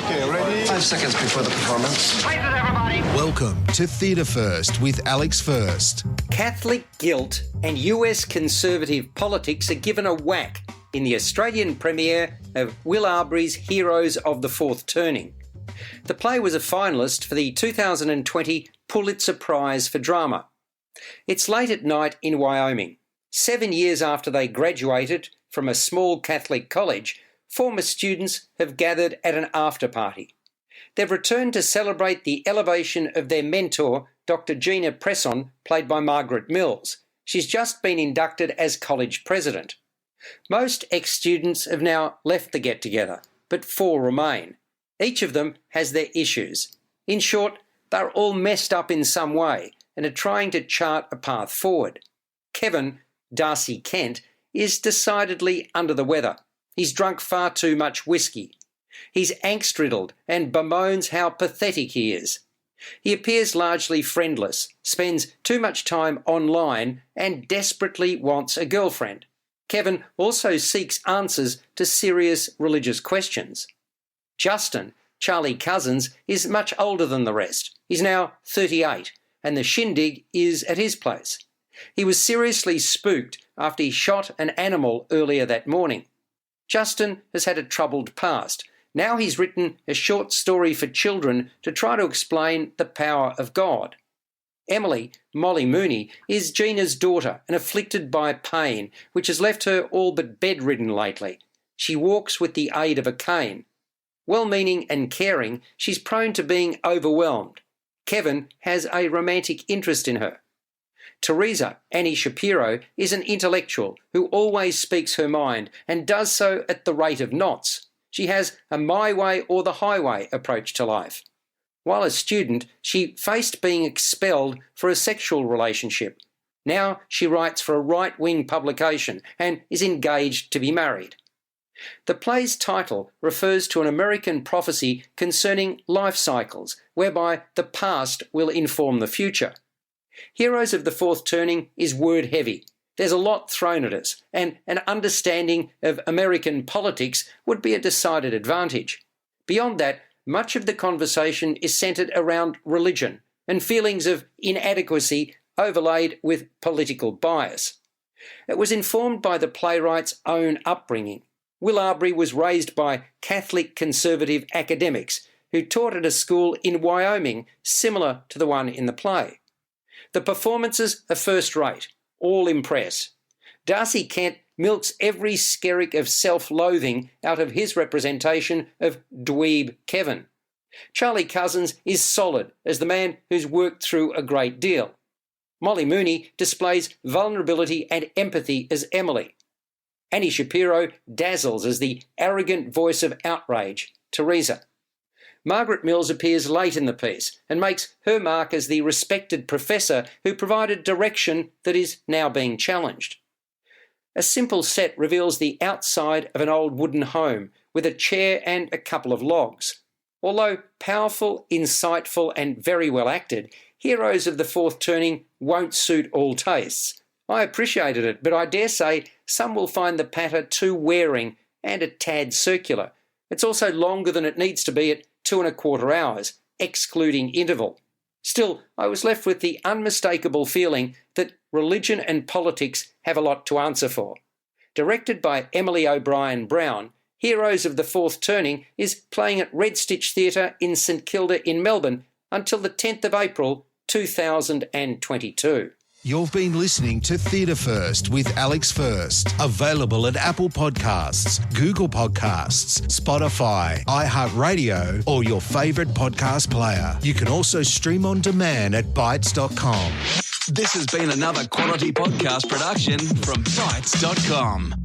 Okay, ready? 5 seconds before the performance. Places, everybody. Welcome to Theatre First with Alex First. Catholic guilt and US conservative politics are given a whack in the Australian premiere of Will Arbery's Heroes of the Fourth Turning. The play was a finalist for the 2020 Pulitzer Prize for Drama. It's late at night in Wyoming. 7 years after they graduated from a small Catholic college, former students have gathered at an after-party. They've returned to celebrate the elevation of their mentor, Dr. Gina Presson, played by Margaret Mills. She's just been inducted as college president. Most ex-students have now left the get-together, but 4 remain. Each of them has their issues. In short, they're all messed up in some way and are trying to chart a path forward. Kevin, Darcy Kent, is decidedly under the weather. He's drunk far too much whiskey. He's angst-riddled and bemoans how pathetic he is. He appears largely friendless, spends too much time online and desperately wants a girlfriend. Kevin also seeks answers to serious religious questions. Justin, Charlie Cousins, is much older than the rest. He's now 38, and the shindig is at his place. He was seriously spooked after he shot an animal earlier that morning. Justin has had a troubled past. Now he's written a short story for children to try to explain the power of God. Emily, Molly Mooney, is Gina's daughter and afflicted by pain, which has left her all but bedridden lately. She walks with the aid of a cane. Well-meaning and caring, she's prone to being overwhelmed. Kevin has a romantic interest in her. Teresa, Annie Shapiro, is an intellectual who always speaks her mind and does so at the rate of knots. She has a my way or the highway approach to life. While a student, she faced being expelled for a sexual relationship. Now she writes for a right-wing publication and is engaged to be married. The play's title refers to an American prophecy concerning life cycles, whereby the past will inform the future. Heroes of the Fourth Turning is word-heavy. There's a lot thrown at us, and an understanding of American politics would be a decided advantage. Beyond that, much of the conversation is centred around religion and feelings of inadequacy overlaid with political bias. It was informed by the playwright's own upbringing. Will Arbery was raised by Catholic conservative academics who taught at a school in Wyoming similar to the one in the play. The performances are first-rate. All impress. Darcy Kent milks every skerrick of self-loathing out of his representation of dweeb Kevin. Charlie Cousins is solid as the man who's worked through a great deal. Molly Mooney displays vulnerability and empathy as Emily. Annie Shapiro dazzles as the arrogant voice of outrage, Teresa. Margaret Mills appears late in the piece and makes her mark as the respected professor who provided direction that is now being challenged. A simple set reveals the outside of an old wooden home with a chair and a couple of logs. Although powerful, insightful and very well acted, Heroes of the Fourth Turning won't suit all tastes. I appreciated it, but I dare say some will find the patter too wearing and a tad circular. It's also longer than it needs to be at 2¼ hours, excluding interval. Still, I was left with the unmistakable feeling that religion and politics have a lot to answer for. Directed by Emily O'Brien Brown, Heroes of the Fourth Turning is playing at Red Stitch Theatre in St Kilda in Melbourne until the 10th of April 2022. You've been listening to Theatre First with Alex First. Available at Apple Podcasts, Google Podcasts, Spotify, iHeartRadio, or your favourite podcast player. You can also stream on demand at Bytes.com. This has been another quality podcast production from Bytes.com.